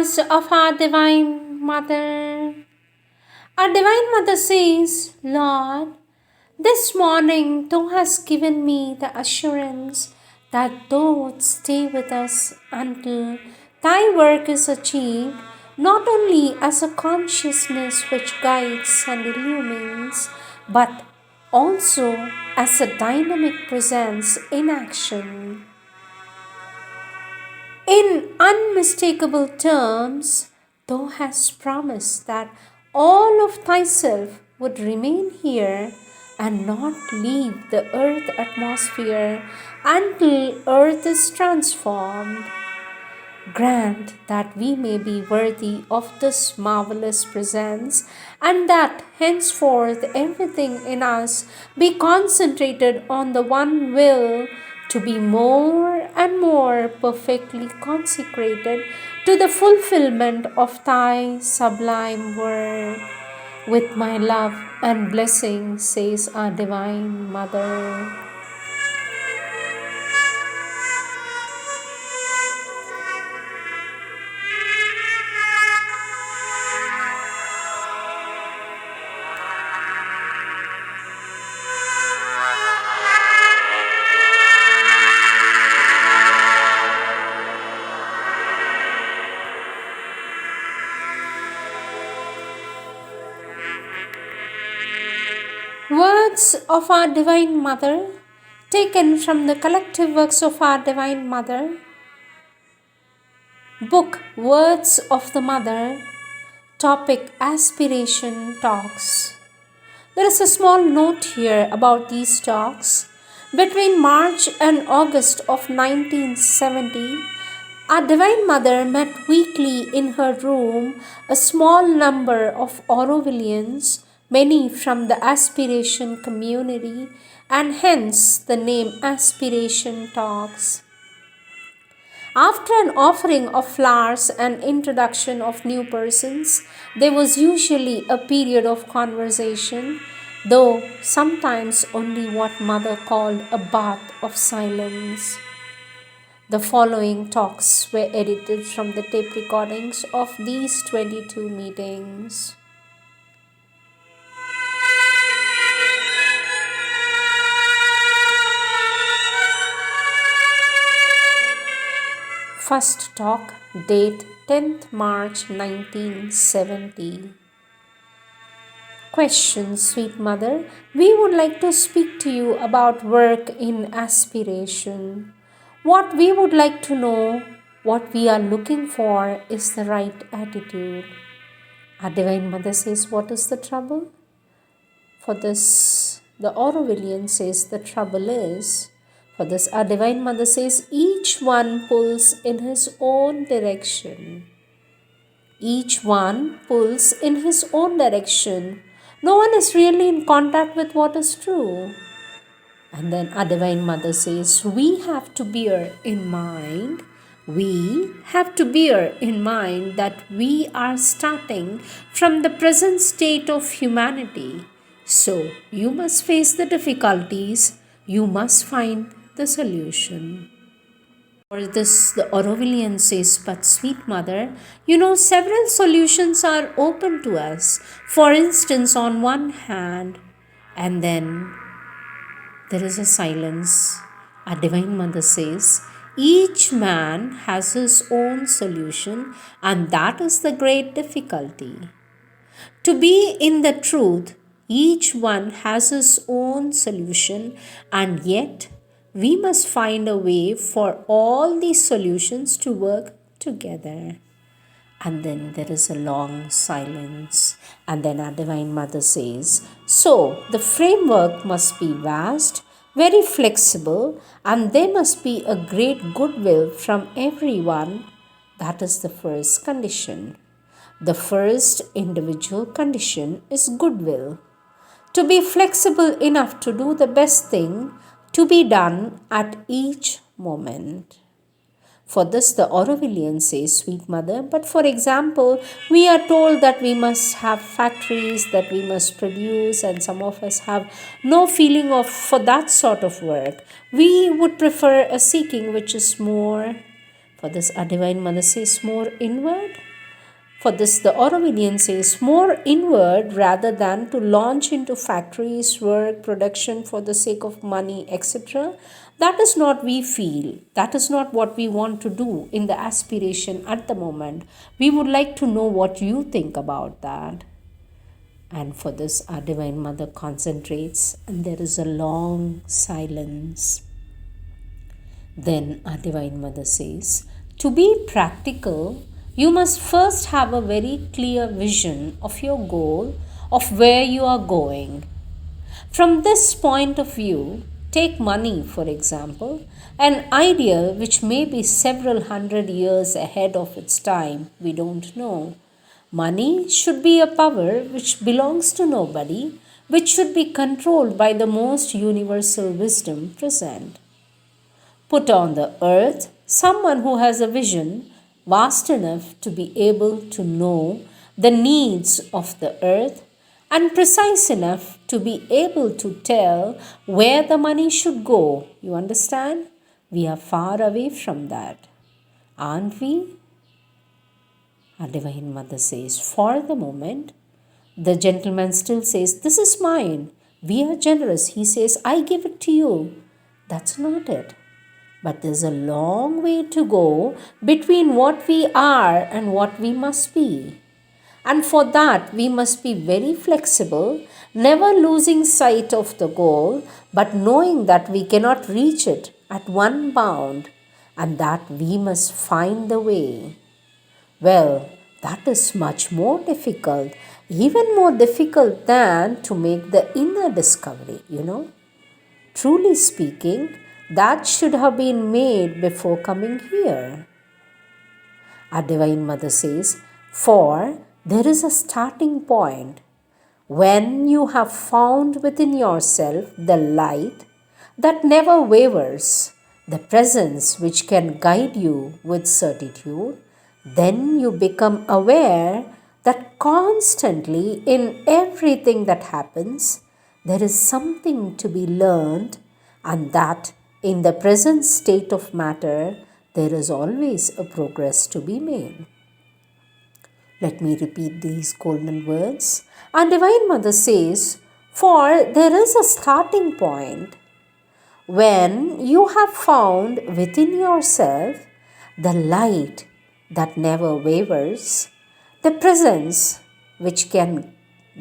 words of our Divine Mother. Our Divine Mother says, Lord, this morning Thou hast given me the assurance that Thou would stay with us until Thy work is achieved, not only as a consciousness which guides and illumines, but also as a dynamic presence in action. In unmistakable terms, Thou hast promised that all of Thyself would remain here and not leave the earth atmosphere until earth is transformed. Grant that we may be worthy of this marvelous presence, and that henceforth everything in us be concentrated on the one will to be more and more perfectly consecrated to the fulfillment of Thy sublime word. With my love and blessing, says our Divine Mother. Words of our Divine Mother, taken from the collective works of our Divine Mother, book Words of the Mother, topic Aspiration Talks. There is a small note here about these talks. Between March and August of 1970, our Divine Mother met weekly in her room a small number of Aurovillians, many from the Aspiration community, and hence the name Aspiration Talks. After an offering of flowers and introduction of new persons, there was usually a period of conversation, though sometimes only what Mother called a bath of silence. The following talks were edited from the tape recordings of these 22 meetings. First talk, date 10th March 1970. Question, sweet Mother, we would like to speak to you about work in aspiration. What we would like to know, what we are looking for is the right attitude. Our Divine Mother says, what is the trouble? For this, the Aurovillian says the trouble is. For this, our Divine Mother says, each one pulls in his own direction. Each one pulls in his own direction. No one is really in contact with what is true. And then our Divine Mother says, we have to bear in mind that we are starting from the present state of humanity. So, you must face the difficulties, you must find the solution. For this, the Aurovillian says, but sweet Mother, several solutions are open to us. For instance, on one hand, and then there is a silence. Our Divine Mother says, each man has his own solution, and that is the great difficulty. To be in the truth, each one has his own solution, and yet we must find a way for all these solutions to work together. And then there is a long silence. And then our Divine Mother says, so the framework must be vast, very flexible, and there must be a great goodwill from everyone. That is the first condition. The first individual condition is goodwill. To be flexible enough to do the best thing to be done at each moment. For this, the Aurovillian says, sweet Mother, but for example, we are told that we must have factories, that we must produce, and some of us have no feeling for that sort of work. We would prefer a seeking which is more, for this, our Divine Mother says, more inward. For this, the Aurovillian says more inward rather than to launch into factories, work, production for the sake of money, etc. That is not we feel. That is not what we want to do in the aspiration at the moment. We would like to know what you think about that. And for this, our Divine Mother concentrates, and there is a long silence. Then our Divine Mother says, to be practical, you must first have a very clear vision of your goal, of where you are going. From this point of view, take money for example, an idea which may be several hundred years ahead of its time, we don't know. Money should be a power which belongs to nobody, which should be controlled by the most universal wisdom present. Put on the earth someone who has a vision vast enough to be able to know the needs of the earth and precise enough to be able to tell where the money should go. You understand? We are far away from that, aren't we? Our Divine Mother says, for the moment, the gentleman still says, this is mine. We are generous. He says, I give it to you. That's not it. But there's a long way to go between what we are and what we must be. And for that, we must be very flexible, never losing sight of the goal, but knowing that we cannot reach it at one bound and that we must find the way. Well, that is much more difficult, even more difficult than to make the inner discovery, Truly speaking, that should have been made before coming here. Our Divine Mother says, for there is a starting point. When you have found within yourself the light that never wavers, the presence which can guide you with certitude, then you become aware that constantly in everything that happens, there is something to be learned, and that in the present state of matter, there is always a progress to be made. Let me repeat these golden words. Our Divine Mother says, for there is a starting point. When you have found within yourself the light that never wavers, the presence which can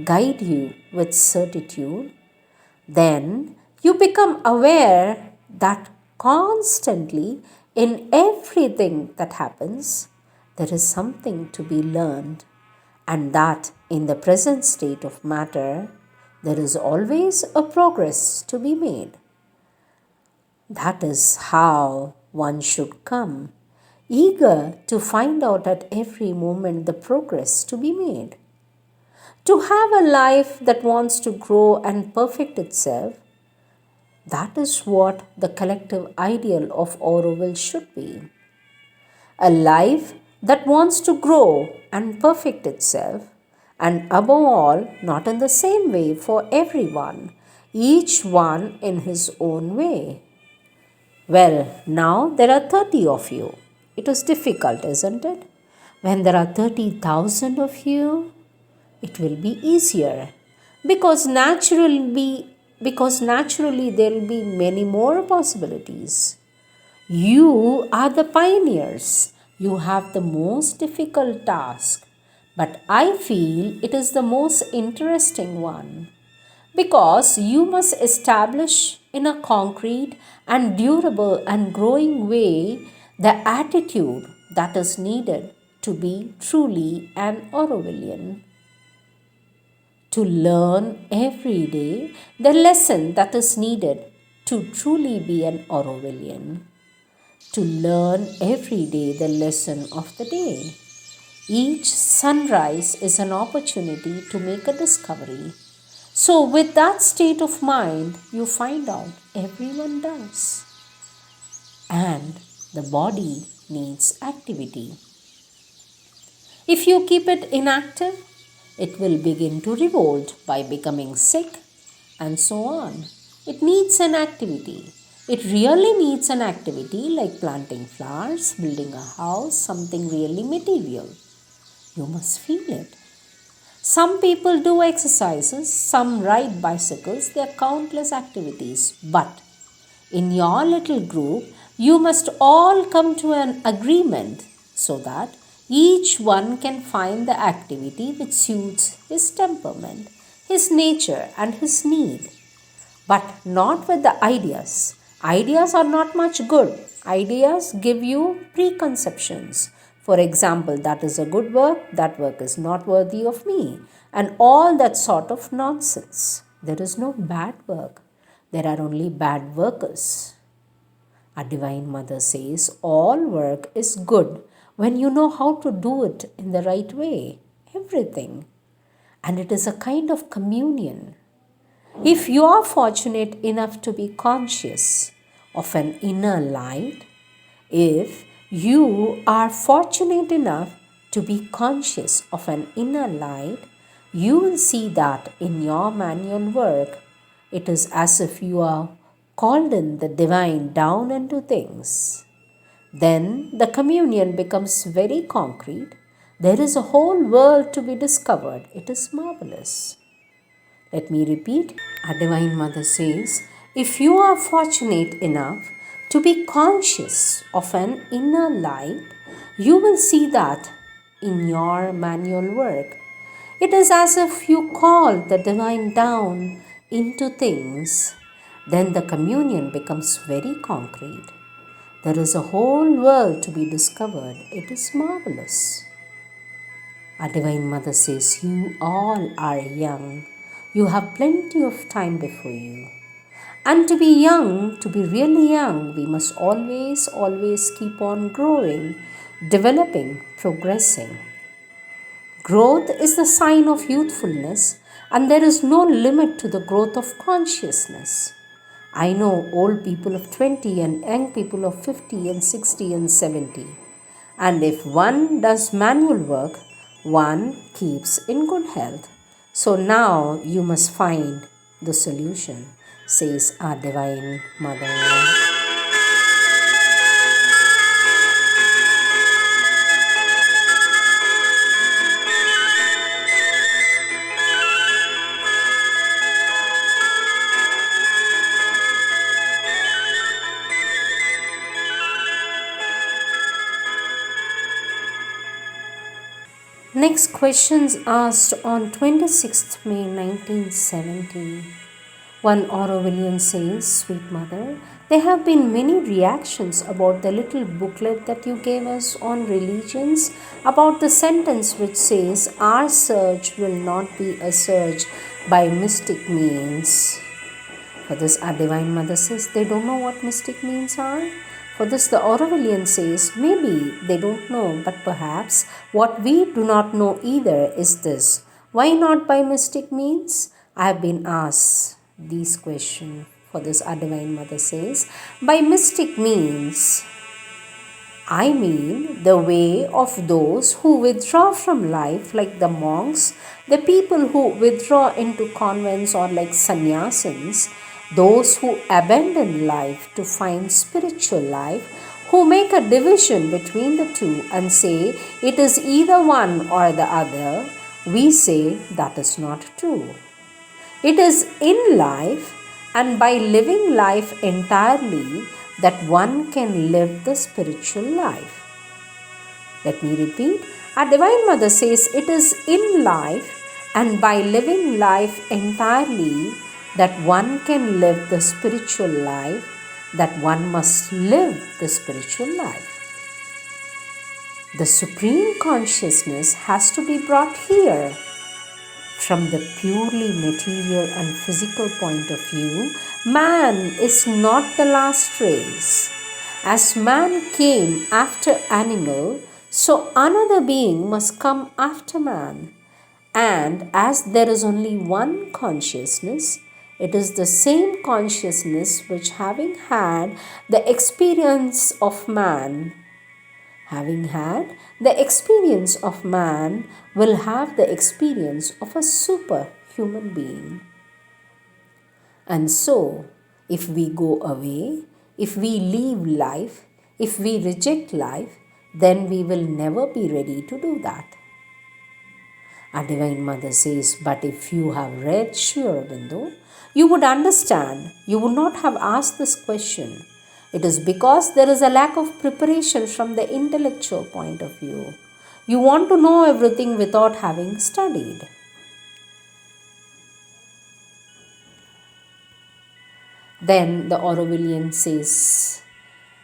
guide you with certitude, then you become aware that constantly in everything that happens, there is something to be learned, and that in the present state of matter, there is always a progress to be made. That is how one should come, eager to find out at every moment the progress to be made. To have a life that wants to grow and perfect itself, that is what the collective ideal of Auroville should be. A life that wants to grow and perfect itself, and above all, not in the same way for everyone, each one in his own way. Well, now there are 30 of you. It is difficult, isn't it? When there are 30,000 of you, it will be easier because naturally there will be many more possibilities. You are the pioneers. You have the most difficult task, but I feel it is the most interesting one because you must establish in a concrete and durable and growing way the attitude that is needed to be truly an Aurovillian. To learn every day the lesson that is needed to truly be an Aurovillian. To learn every day the lesson of the day. Each sunrise is an opportunity to make a discovery. So with that state of mind, you find out everyone does. And the body needs activity. If you keep it inactive, it will begin to revolt by becoming sick and so on. It needs an activity. It really needs an activity like planting flowers, building a house, something really material. You must feel it. Some people do exercises, some ride bicycles, there are countless activities. But in your little group, you must all come to an agreement so that each one can find the activity which suits his temperament, his nature, and his need. But not with the ideas. Ideas are not much good. Ideas give you preconceptions. For example, that is a good work, that work is not worthy of me, and all that sort of nonsense. There is no bad work, there are only bad workers. Our Divine Mother says all work is good when you know how to do it in the right way. Everything. And it is a kind of communion. If you are fortunate enough to be conscious of an inner light, if you are fortunate enough to be conscious of an inner light, you will see that in your manual work, it is as if you are called in the divine down into things. Then the communion becomes very concrete. There is a whole world to be discovered. It is marvelous. Let me repeat. Our Divine Mother says, if you are fortunate enough to be conscious of an inner light, you will see that in your manual work. It is as if you call the divine down into things. Then the communion becomes very concrete. There is a whole world to be discovered. It is marvelous. Our Divine Mother says, you all are young. You have plenty of time before you. And to be young, to be really young, we must always keep on growing, developing, progressing. Growth is the sign of youthfulness, and there is no limit to the growth of consciousness. I know old people of 20 and young people of 50 and 60 and 70. And if one does manual work, one keeps in good health. So now you must find the solution, says our Divine Mother. Next questions asked on 26th May 1970. One Aurovillian says, Sweet Mother, there have been many reactions about the little booklet that you gave us on religions, about the sentence which says, our search will not be a search by mystic means. For this, our Divine Mother says, they don't know what mystic means are. For this, the Aurovillian says, maybe they don't know, but perhaps what we do not know either is this. Why not by mystic means? I have been asked these questions. For this, our Divine Mother says, by mystic means, I mean the way of those who withdraw from life, like the monks, the people who withdraw into convents, or like sannyasins, those who abandon life to find spiritual life, who make a division between the two and say it is either one or the other. We say that is not true. It is in life and by living life entirely that one can live the spiritual life. Let me repeat. Our Divine Mother says it is in life and by living life entirely that one can live the spiritual life, that one must live the spiritual life. The Supreme Consciousness has to be brought here. From the purely material and physical point of view, man is not the last race. As man came after animal, so another being must come after man. And as there is only one consciousness, it is the same consciousness which, having had the experience of man, will have the experience of a superhuman being. And so, if we go away, if we leave life, if we reject life, then we will never be ready to do that. Our Divine Mother says, but if you have read Sri Aurobindo, you would understand, you would not have asked this question. It is because there is a lack of preparation from the intellectual point of view. You want to know everything without having studied. Then the Aurovillian says,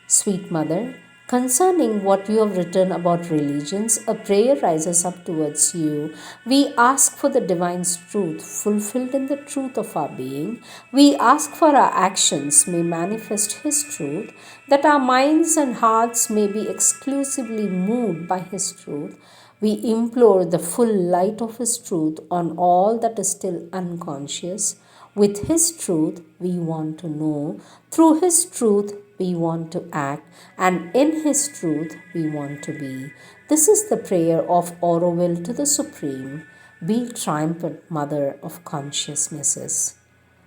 Sweet Mother, concerning what you have written about religions, a prayer rises up towards you. We ask for the divine truth fulfilled in the truth of our being. We ask for our actions may manifest His truth, that our minds and hearts may be exclusively moved by His truth. We implore the full light of His truth on all that is still unconscious. With His truth, we want to know. Through His truth, we want to act. And in His truth, we want to be. This is the prayer of Auroville to the Supreme. Be triumphant Mother of consciousnesses.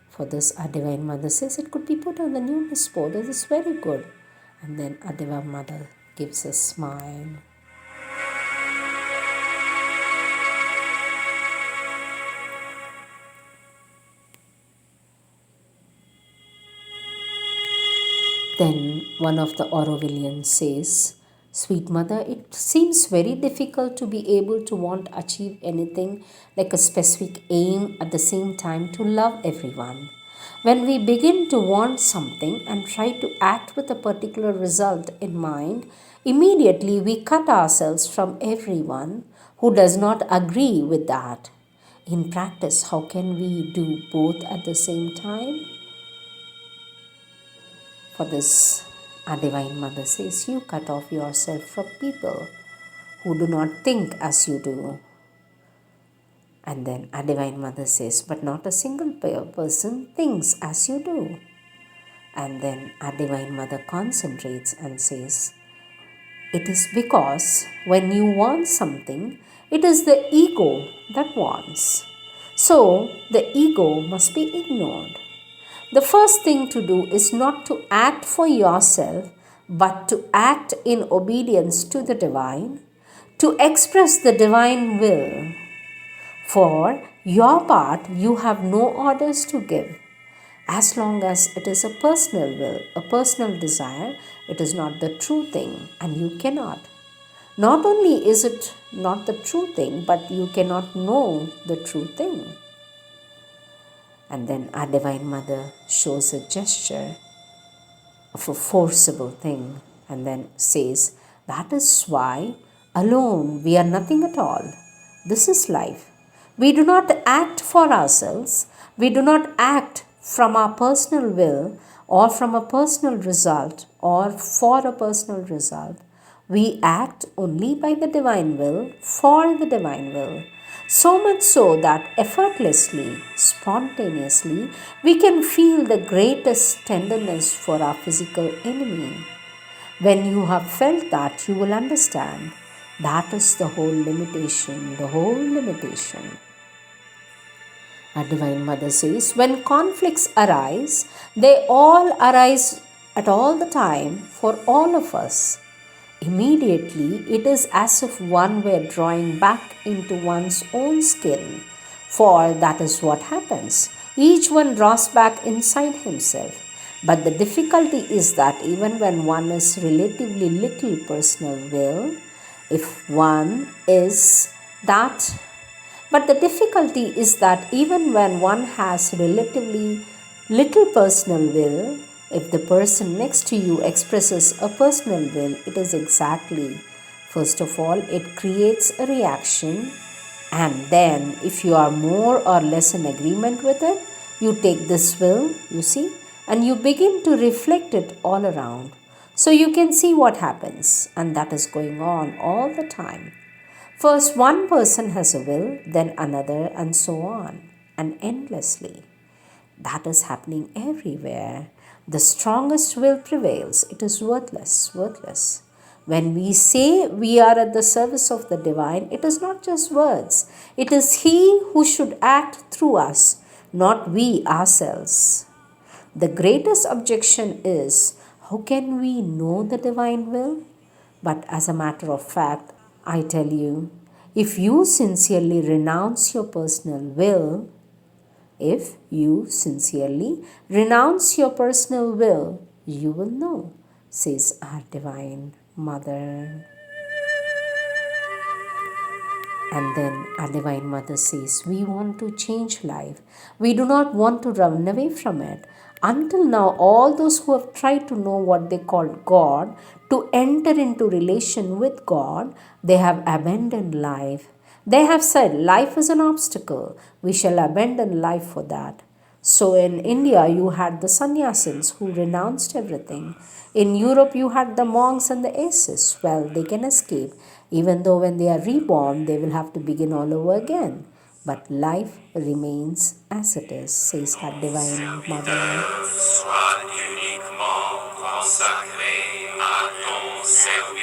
For this, our Divine Mother says it could be put on the numinous board. It is very good. And then our Divine Mother gives a smile. Then one of the Aurovillians says, Sweet Mother, it seems very difficult to be able to want to achieve anything like a specific aim at the same time to love everyone. When we begin to want something and try to act with a particular result in mind, immediately we cut ourselves from everyone who does not agree with that. In practice, how can we do both at the same time? For this, our Divine Mother says, you cut off yourself from people who do not think as you do. And then our Divine Mother says, but not a single person thinks as you do. And then our Divine Mother concentrates and says, it is because when you want something, it is the ego that wants. So the ego must be ignored. The first thing to do is not to act for yourself, but to act in obedience to the divine, to express the divine will. For your part, you have no orders to give. As long as it is a personal will, a personal desire, it is not the true thing, and you cannot. Not only is it not the true thing, but you cannot know the true thing. And then our Divine Mother shows a gesture of a forcible thing and then says, that is why alone we are nothing at all. This is life. We do not act for ourselves. We do not act from our personal will or from a personal result or for a personal result. We act only by the divine will, for the divine will. So much so that effortlessly, spontaneously, we can feel the greatest tenderness for our physical enemy. When you have felt that, you will understand that is the whole limitation, the whole limitation. Our Divine Mother says, when conflicts arise, they all arise at all the time for all of us. Immediately, it is as if one were drawing back into one's own skin, for that is what happens. Each one draws back inside himself. But the difficulty is that even when one is relatively little personal will, if one is that, but the difficulty is that even when one has relatively little personal will, if the person next to you expresses a personal will, it is exactly, first of all, it creates a reaction, and then if you are more or less in agreement with it, you take this will, you see, and you begin to reflect it all around. So you can see what happens, and that is going on all the time. First one person has a will, then another, and so on, and endlessly. That is happening everywhere. The strongest will prevails. It is worthless, worthless. When we say we are at the service of the divine, it is not just words. It is He who should act through us, not we ourselves. The greatest objection is, how can we know the divine will? But as a matter of fact, I tell you, If you sincerely renounce your personal will, if you sincerely renounce your personal will, you will know, says our Divine Mother. And then our Divine Mother says, we want to change life. We do not want to run away from it. Until now, all those who have tried to know what they call God, to enter into relation with God, they have abandoned life. They have said, life is an obstacle. We shall abandon life for that. So in India, you had the sannyasins who renounced everything. In Europe, you had the monks and the ascetic. Well, they can escape, even though when they are reborn, they will have to begin all over again. But life remains as it is, says our Divine Mother. Soit uniquement consacré à ton service.